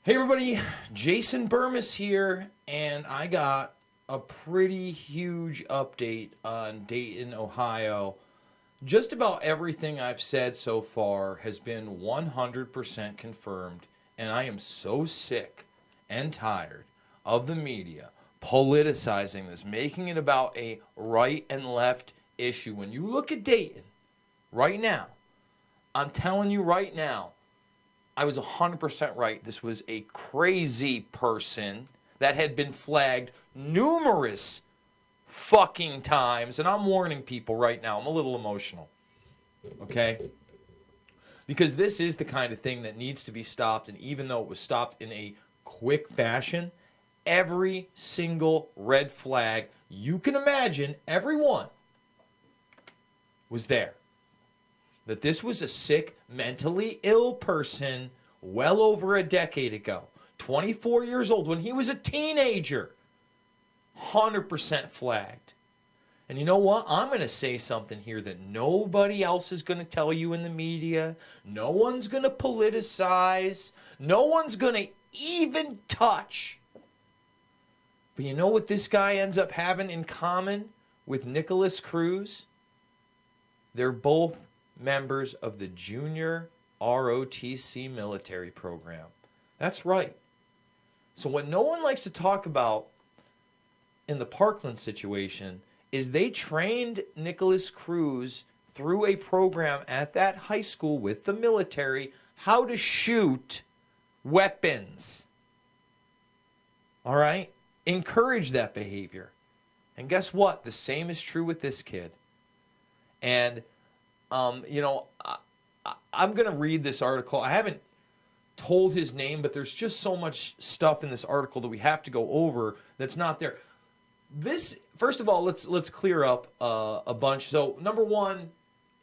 Hey everybody, Jason Burmis here, and I got a pretty huge update on Dayton, Ohio. Just about everything I've said so far has been 100% confirmed, and I am so sick and tired of the media politicizing this, making it about a right and left issue. When you look at Dayton right now, I'm telling you right now, I was 100% right. This was a crazy person that had been flagged numerous fucking times. And I'm warning people right now. I'm a little emotional. Okay? Because this is the kind of thing that needs to be stopped. And even though it was stopped in a quick fashion, every single red flag you can imagine, every one, was there. That this was a sick, mentally ill person well over a decade ago. 24 years old, when he was a teenager. 100% flagged. And you know what? I'm going to say something here that nobody else is going to tell you in the media. No one's going to politicize. No one's going to even touch. But you know what this guy ends up having in common with Nicholas Cruz? They're both members of the Junior ROTC military program. That's right. So what no one likes to talk about in the Parkland situation is they trained Nicholas Cruz through a program at that high school with the military how to shoot weapons. All right? Encourage that behavior. And guess what? The same is true with this kid. And I'm going to read this article. I haven't told his name, but there's just so much stuff in this article that we have to go over that's not there. This, first of all, let's clear up a bunch. So, number one,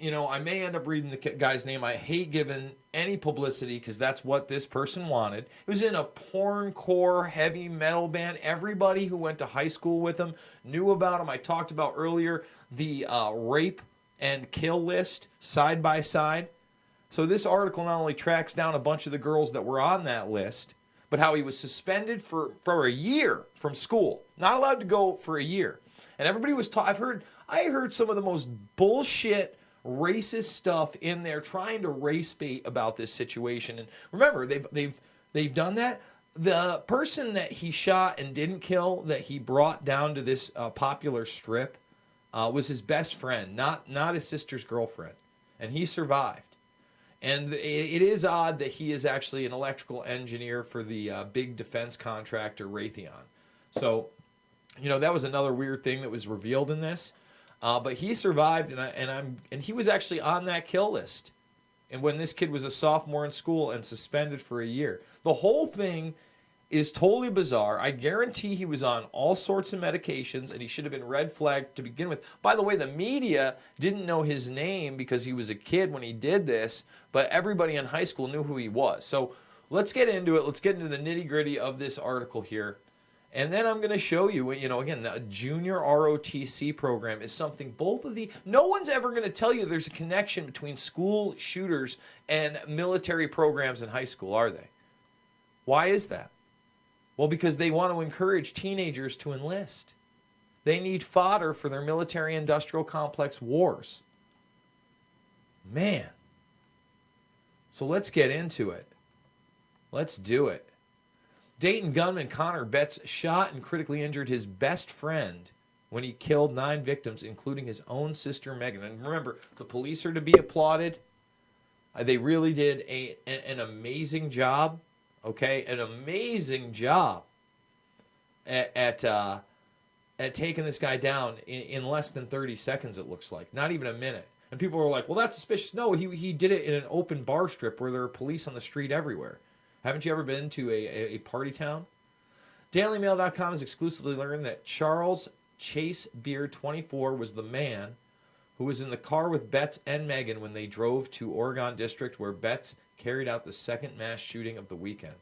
I may end up reading the guy's name. I hate giving any publicity because that's what this person wanted. He was in a porncore heavy metal band. Everybody who went to high school with him knew about him. I talked about earlier the rape and kill list side by side. So this article not only tracks down a bunch of the girls that were on that list, but how he was suspended for a year from school. Not allowed to go for a year. And everybody was I heard some of the most bullshit racist stuff in there trying to race bait about this situation. And remember, they've done that. The person that he shot and didn't kill that he brought down to this popular strip was his best friend, not his sister's girlfriend. And he survived. And it is odd that he is actually an electrical engineer for the big defense contractor Raytheon. So, that was another weird thing that was revealed in this. But he survived, and he was actually on that kill list. And when this kid was a sophomore in school and suspended for a year, the whole thing is totally bizarre. I guarantee he was on all sorts of medications, and he should have been red flagged to begin with. By the way, the media didn't know his name because he was a kid when he did this, but everybody in high school knew who he was. So let's get into it. Let's get into the nitty-gritty of this article here. And then I'm going to show you, again, the Junior ROTC program is something no one's ever going to tell you there's a connection between school shooters and military programs in high school, are they? Why is that? Well, because they want to encourage teenagers to enlist. They need fodder for their military-industrial complex wars. Man. So let's get into it. Let's do it. Dayton gunman Connor Betts shot and critically injured his best friend when he killed 9 victims, including his own sister Megan. And remember, the police are to be applauded. They really did an amazing job. Okay, an amazing job at taking this guy down in less than 30 seconds, it looks like. Not even a minute. And people were like, well, that's suspicious. No, he did it in an open bar strip where there are police on the street everywhere. Haven't you ever been to a party town? DailyMail.com has exclusively learned that Charles Chase Beard, 24, was the man who was in the car with Betts and Megan when they drove to Oregon District, where Betts carried out the second mass shooting of the weekend.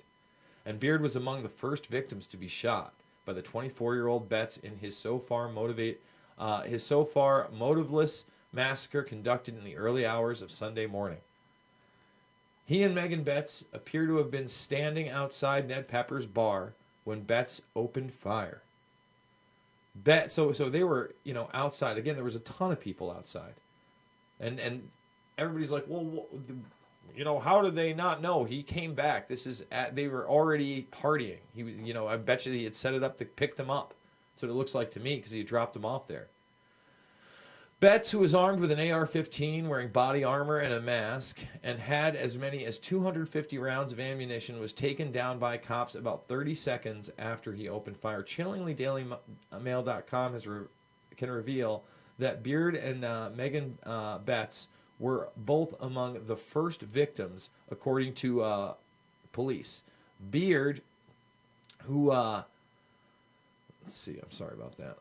And Beard was among the first victims to be shot by the 24-year-old Betts in his so far motiveless massacre conducted in the early hours of Sunday morning. He and Megan Betts appear to have been standing outside Ned Pepper's bar when Betts opened fire. So they were, outside. Again, there was a ton of people outside. And everybody's like, well, how did they not know? He came back. They were already partying. I bet you he had set it up to pick them up. That's what it looks like to me, because he dropped them off there. Betts, who was armed with an AR-15, wearing body armor and a mask, and had as many as 250 rounds of ammunition, was taken down by cops about 30 seconds after he opened fire. Chillingly, DailyMail.com can reveal that Beard and Megan Betts were both among the first victims, according to police. Beard, who... let's see, I'm sorry about that.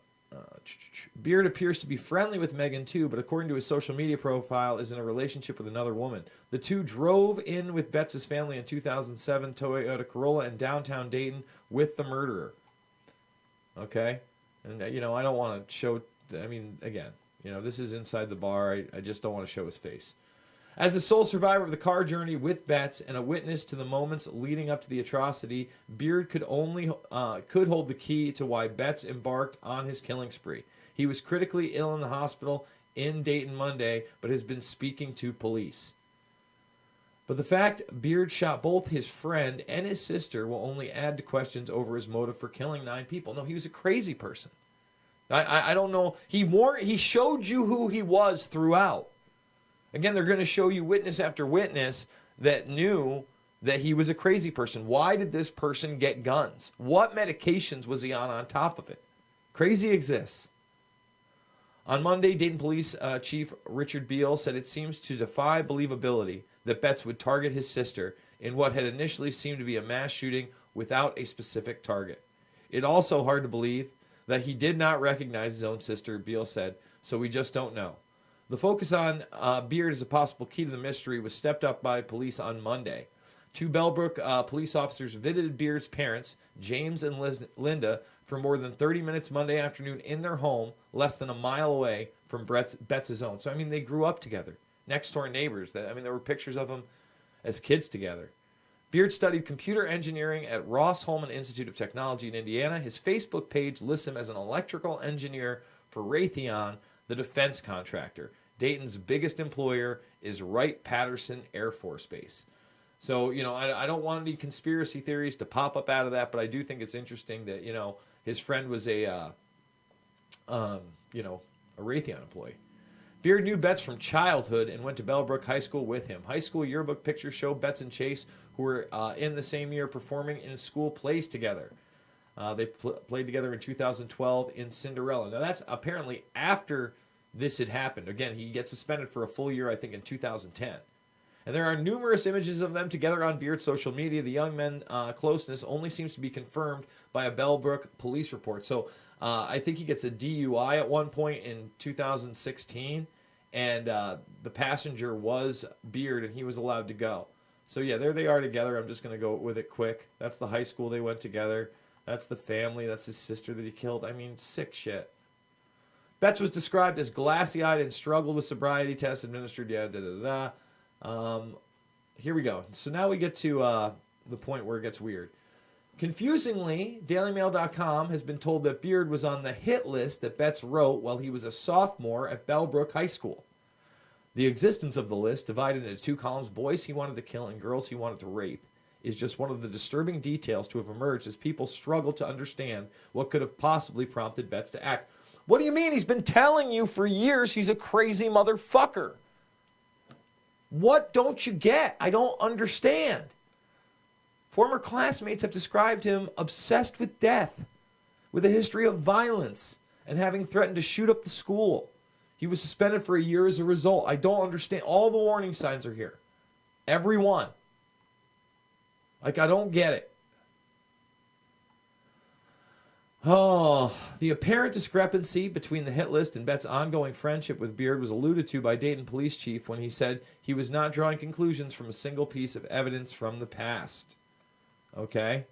Beard appears to be friendly with Megan too, but according to his social media profile, is in a relationship with another woman. The two drove in with Betts' family in 2007 Toyota Corolla in downtown Dayton with the murderer. Okay? And, I don't want to show... again, this is inside the bar. I just don't want to show his face. As the sole survivor of the car journey with Betts and a witness to the moments leading up to the atrocity, Beard could hold the key to why Betts embarked on his killing spree. He was critically ill in the hospital in Dayton Monday, but has been speaking to police. But the fact Beard shot both his friend and his sister will only add to questions over his motive for killing 9 people. No, he was a crazy person. I don't know. He showed you who he was throughout. Again, they're going to show you witness after witness that knew that he was a crazy person. Why did this person get guns? What medications was he on top of it? Crazy exists. On Monday, Dayton Police Chief Richard Beal said it seems to defy believability that Betts would target his sister in what had initially seemed to be a mass shooting without a specific target. It's also hard to believe that he did not recognize his own sister, Beal said, so we just don't know. The focus on Beard as a possible key to the mystery was stepped up by police on Monday. 2 Bellbrook police officers visited Beard's parents, James and Linda, for more than 30 minutes Monday afternoon in their home, less than a mile away from Betts' own. So, they grew up together, next-door neighbors. There were pictures of them as kids together. Beard studied computer engineering at Ross Holman Institute of Technology in Indiana. His Facebook page lists him as an electrical engineer for Raytheon, the defense contractor. Dayton's biggest employer is Wright-Patterson Air Force Base. So, I don't want any conspiracy theories to pop up out of that, but I do think it's interesting that, his friend was a Raytheon employee. Beard knew Betts from childhood and went to Bellbrook High School with him. High school yearbook pictures show Betts and Chase, who were in the same year, performing in school plays together. They played together in 2012 in Cinderella. Now, that's apparently after this had happened. Again, he gets suspended for a full year, I think, in 2010. And there are numerous images of them together on Beard's social media. The young men's closeness only seems to be confirmed by a Bellbrook police report. So I think he gets a DUI at one point in 2016, and the passenger was Beard, and he was allowed to go. So, yeah, there they are together. I'm just going to go with it quick. That's the high school they went together. That's the family. That's his sister that he killed. Sick shit. Betts was described as glassy-eyed and struggled with sobriety tests administered. Here we go. So now we get to the point where it gets weird. Confusingly, DailyMail.com has been told that Beard was on the hit list that Betts wrote while he was a sophomore at Bellbrook High School. The existence of the list, divided into 2 columns, boys he wanted to kill and girls he wanted to rape, is just one of the disturbing details to have emerged as people struggle to understand what could have possibly prompted Betts to act. What do you mean? He's been telling you for years he's a crazy motherfucker. What don't you get? I don't understand. Former classmates have described him obsessed with death, with a history of violence, and having threatened to shoot up the school. He was suspended for a year as a result. I don't understand. All the warning signs are here. Every one. I don't get it. Oh, the apparent discrepancy between the hit list and Betts' ongoing friendship with Beard was alluded to by Dayton Police Chief when he said he was not drawing conclusions from a single piece of evidence from the past. Okay?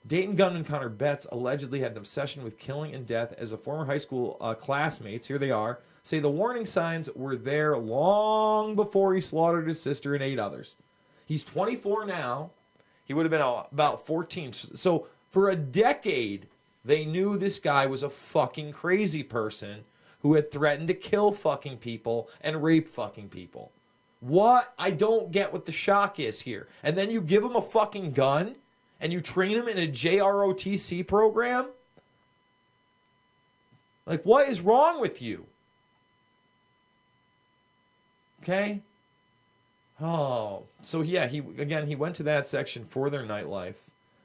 Dayton gunman Connor Betts allegedly had an obsession with killing and death as a former high school classmates, here they are, say the warning signs were there long before he slaughtered his sister and 8 others. He's 24 now. He would have been about 14. So for a decade, they knew this guy was a fucking crazy person who had threatened to kill fucking people and rape fucking people. What? I don't get what the shock is here. And then you give him a fucking gun and you train him in a JROTC program? Like, what is wrong with you? Okay? Oh, so yeah, he went to that section for their nightlife.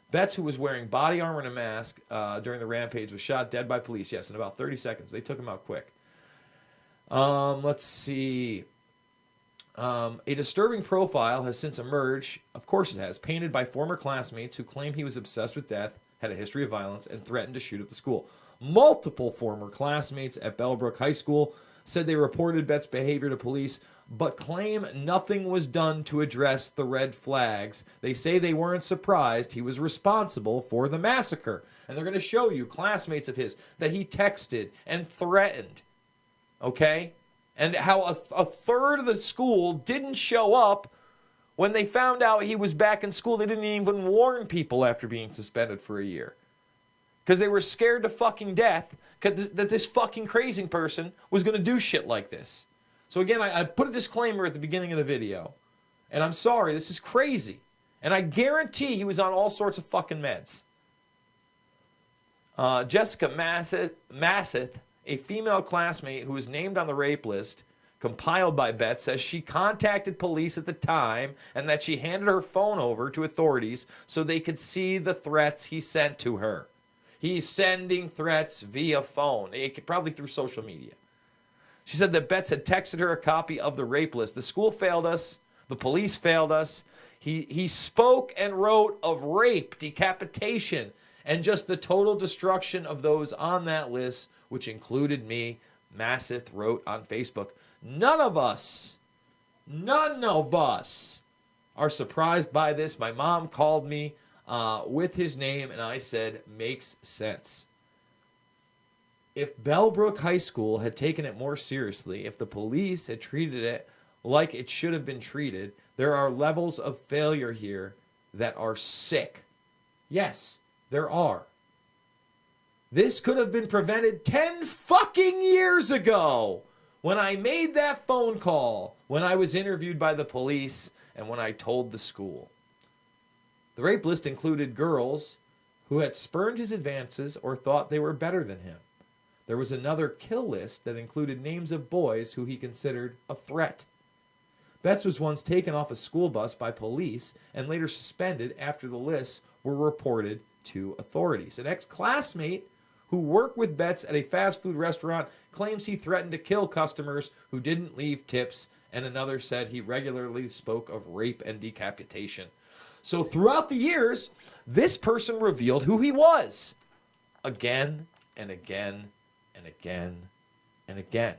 Betts, who was wearing body armor and a mask during the rampage, was shot dead by police. Yes, in about 30 seconds. They took him out quick. Let's see. A disturbing profile has since emerged, of course it has, painted by former classmates who claim he was obsessed with death, had a history of violence, and threatened to shoot up the school. Multiple former classmates at Bellbrook High School said they reported Betts' behavior to police, but claim nothing was done to address the red flags. They say they weren't surprised he was responsible for the massacre. And they're going to show you classmates of his that he texted and threatened. Okay? And how a third of the school didn't show up when they found out he was back in school. They didn't even warn people after being suspended for a year. Because they were scared to fucking death that this fucking crazy person was going to do shit like this. So again, I put a disclaimer at the beginning of the video. And I'm sorry, this is crazy. And I guarantee he was on all sorts of fucking meds. Jessica Masseth, a female classmate who was named on the rape list compiled by Betts, says she contacted police at the time and that she handed her phone over to authorities so they could see the threats he sent to her. He's sending threats via phone, probably through social media. She said that Betts had texted her a copy of the rape list. The school failed us. The police failed us. He spoke and wrote of rape, decapitation, and just the total destruction of those on that list, which included me. Masseth wrote on Facebook. None of us are surprised by this. My mom called me with his name, and I said, makes sense. If Bellbrook High School had taken it more seriously, if the police had treated it like it should have been treated, there are levels of failure here that are sick. Yes, there are. This could have been prevented 10 fucking years ago when I made that phone call, when I was interviewed by the police, and when I told the school. The rape list included girls who had spurned his advances or thought they were better than him. There was another kill list that included names of boys who he considered a threat. Betts was once taken off a school bus by police and later suspended after the lists were reported to authorities. An ex-classmate who worked with Betts at a fast food restaurant claims he threatened to kill customers who didn't leave tips, and another said he regularly spoke of rape and decapitation. So throughout the years, this person revealed who he was again and again and again and again.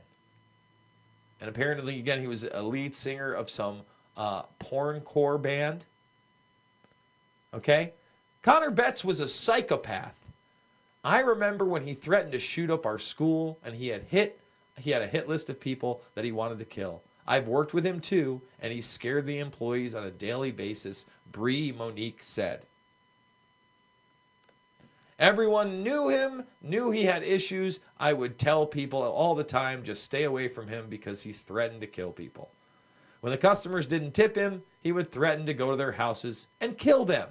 And apparently, again, he was a lead singer of some porncore band. Okay? Connor Betts was a psychopath. I remember when he threatened to shoot up our school, and he had a hit list of people that he wanted to kill. I've worked with him too, and he scared the employees on a daily basis, Bree Monique said. Everyone knew him, knew he had issues. I would tell people all the time, just stay away from him because he's threatened to kill people. When the customers didn't tip him, he would threaten to go to their houses and kill them.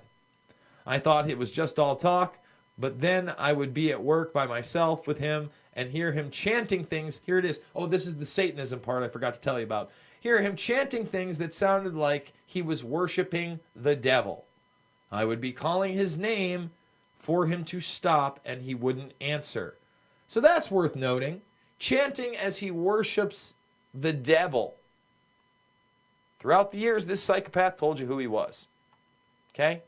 I thought it was just all talk, but then I would be at work by myself with him and hear him chanting things. Here it is. Oh, this is the Satanism part I forgot to tell you about. Hear him chanting things that sounded like he was worshiping the devil. I would be calling his name for him to stop, and he wouldn't answer. So that's worth noting. Chanting as he worships the devil. Throughout the years, this psychopath told you who he was. Okay?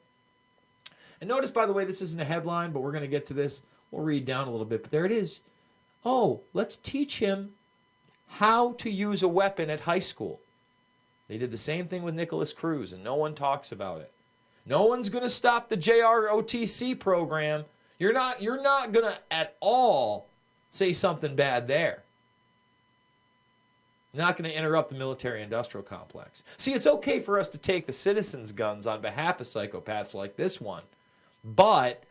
And notice, by the way, this isn't a headline, but we're going to get to this. We'll read down a little bit, but there it is. Oh, let's teach him how to use a weapon at high school. They did the same thing with Nicholas Cruz, and no one talks about it. No one's going to stop the JROTC program. You're not going to at all say something bad there. Not going to interrupt the military-industrial complex. See, it's okay for us to take the citizens' guns on behalf of psychopaths like this one, but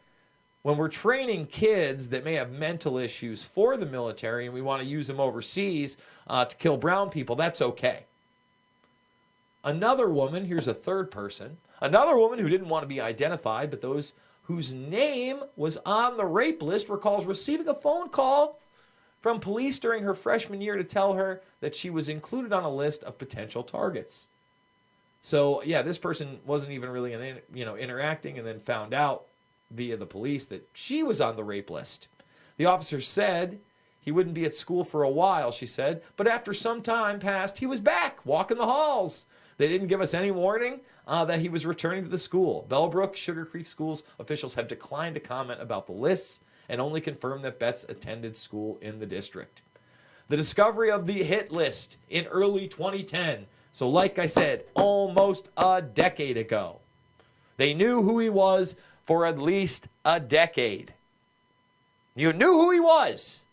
when we're training kids that may have mental issues for the military and we want to use them overseas to kill brown people, that's okay. Another woman, here's a third person, another woman who didn't want to be identified, but those whose name was on the rape list recalls receiving a phone call from police during her freshman year to tell her that she was included on a list of potential targets. So, yeah, this person wasn't even really interacting, and then found out via the police that she was on the rape list. The officer said he wouldn't be at school for a while, she said, but after some time passed, he was back, walking the halls. They didn't give us any warning that he was returning to the school. Bellbrook, Sugar Creek schools officials have declined to comment about the lists and only confirmed that Betts attended school in the district. The discovery of the hit list in early 2010. So like I said, almost a decade ago. They knew who he was for at least a decade. You knew who he was.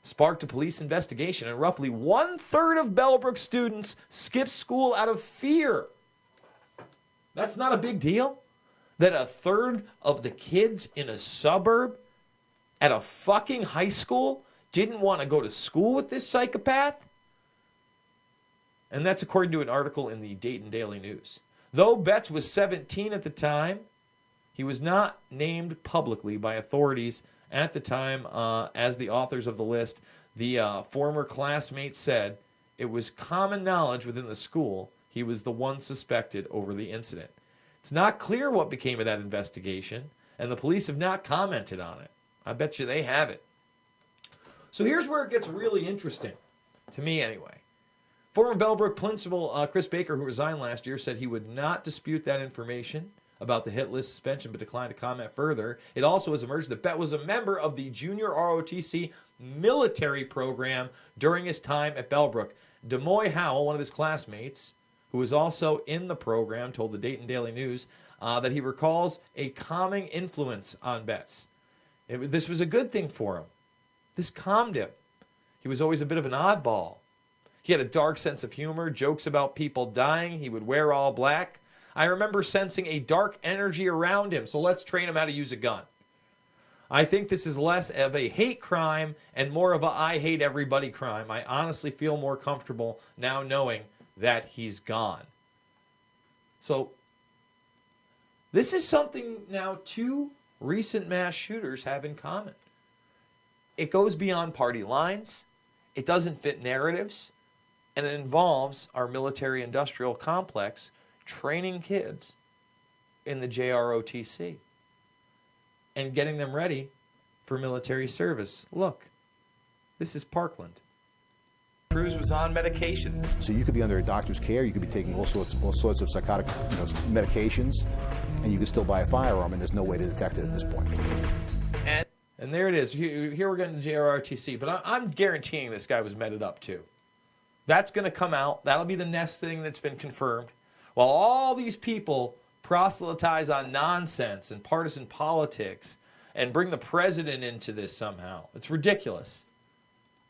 Sparked a police investigation, and roughly 1/3 of Bellbrook students skipped school out of fear. That's not a big deal? That 1/3 of the kids in a suburb at a fucking high school didn't want to go to school with this psychopath? And that's according to an article in the Dayton Daily News. Though Betts was 17 at the time, he was not named publicly by authorities at the time as the authors of the list. The former classmate said it was common knowledge within the school he was the one suspected over the incident. It's not clear what became of that investigation, and the police have not commented on it. I bet you they haven't. So here's where it gets really interesting, to me anyway. Former Bellbrook principal Chris Baker, who resigned last year, said he would not dispute that information about the hit list suspension, but declined to comment further. It also has emerged that Bett was a member of the junior ROTC military program during his time at Bellbrook. Demoy Howell, one of his classmates, who was also in the program, told the Dayton Daily News that he recalls a calming influence on Betts. This was a good thing for him. This calmed him. He was always a bit of an oddball. He had a dark sense of humor, jokes about people dying. He would wear all black. I remember sensing a dark energy around him, so let's train him how to use a gun. I think this is less of a hate crime and more of a I hate everybody crime. I honestly feel more comfortable now knowing that he's gone. So this is something now two recent mass shooters have in common. It goes beyond party lines. It doesn't fit narratives. And it involves our military-industrial complex training kids in the JROTC and getting them ready for military service. Look, this is Parkland. Cruz was on medications. So you could be under a doctor's care, you could be taking all sorts of psychotic medications, and you could still buy a firearm, and there's no way to detect it at this point. And there it is. Here we're getting the JROTC, but I'm guaranteeing this guy was meted up too. That's going to come out. That'll be the next thing that's been confirmed. While all these people proselytize on nonsense and partisan politics and bring the president into this somehow. It's ridiculous.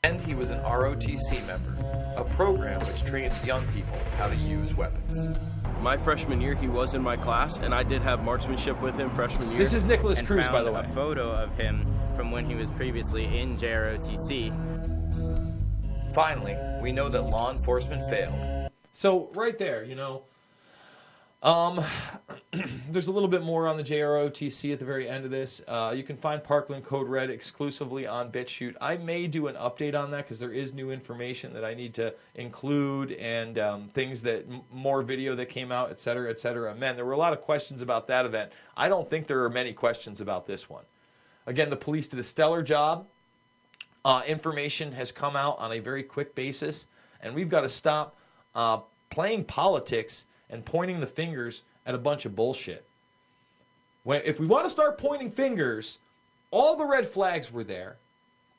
And he was an ROTC member, a program which trains young people how to use weapons. My freshman year, he was in my class, and I did have marksmanship with him freshman year. This is Nicholas Cruz, by the way. A photo of him from when he was previously in JROTC. Finally, we know that law enforcement failed. So right there, there's a little bit more on the JROTC at the very end of this. You can find Parkland Code Red exclusively on BitChute. I may do an update on that because there is new information that I need to include and things that, more video that came out, et cetera, et cetera. Man, there were a lot of questions about that event. I don't think there are many questions about this one. Again, the police did a stellar job. Information has come out on a very quick basis, and we've got to stop playing politics and pointing the fingers at a bunch of bullshit. If we want to start pointing fingers, all the red flags were there,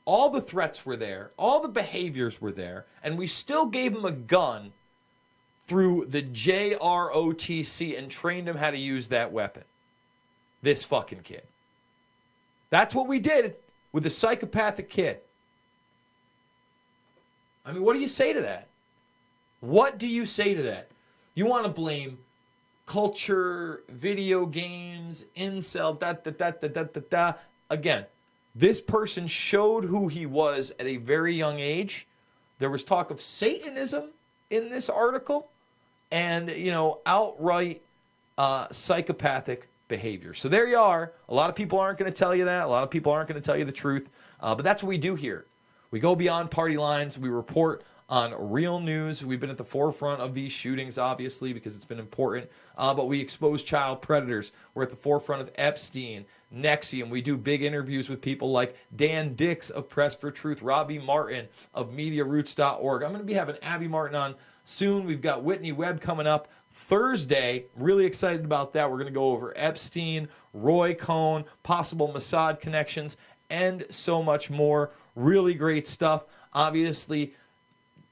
all the threats were there, all the behaviors were there, and we still gave him a gun through the JROTC and trained him how to use that weapon. This fucking kid. That's what we did with the psychopathic kid. I mean, what do you say to that? What do you say to that? You want to blame culture, video games, incel, da. Again, this person showed who he was at a very young age. There was talk of Satanism in this article and, outright psychopathic behavior. So there you are. A lot of people aren't going to tell you that. A lot of people aren't going to tell you the truth. But that's what we do here. We go beyond party lines. We report on real news. We've been at the forefront of these shootings, obviously, because it's been important. But we expose child predators. We're at the forefront of Epstein, Nexium. We do big interviews with people like Dan Dix of Press for Truth, Robbie Martin of MediaRoots.org. I'm going to be having Abby Martin on soon. We've got Whitney Webb coming up Thursday. Really excited about that. We're going to go over Epstein, Roy Cohn, possible Mossad connections, and so much more. Really great stuff. Obviously,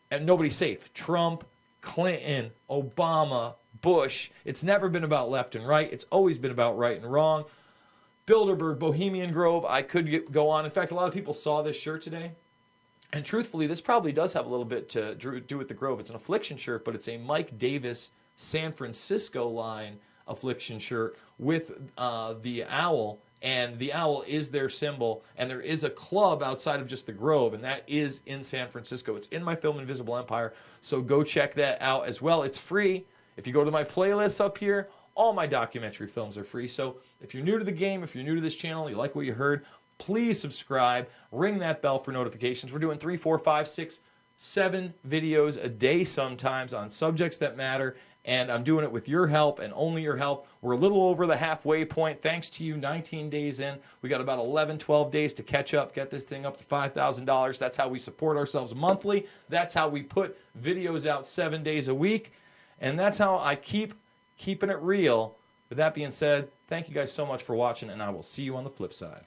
and nobody's safe. Trump, Clinton, Obama, Bush. It's never been about left and right. It's always been about right and wrong. Bilderberg, Bohemian Grove. I could go on. In fact, a lot of people saw this shirt today. And truthfully, this probably does have a little bit to do with the Grove. It's an Affliction shirt, but it's a Mike Davis San Francisco line Affliction shirt with the owl. And the owl is their symbol. And there is a club outside of just the Grove, and that is in San Francisco. It's in my film Invisible Empire, so go check that out as well. It's free. If you go to my playlists up here, all my documentary films are free. So if you're new to the game, if you're new to this channel, you like what you heard, please subscribe. Ring that bell for notifications. We're doing 3, 4, 5, 6, 7 videos a day sometimes on subjects that matter. And I'm doing it with your help and only your help. We're a little over the halfway point. Thanks to you, 19 days in. We got about 11, 12 days to catch up, get this thing up to $5,000. That's how we support ourselves monthly. That's how we put videos out 7 days a week. And that's how I keep keeping it real. With that being said, thank you guys so much for watching, and I will see you on the flip side.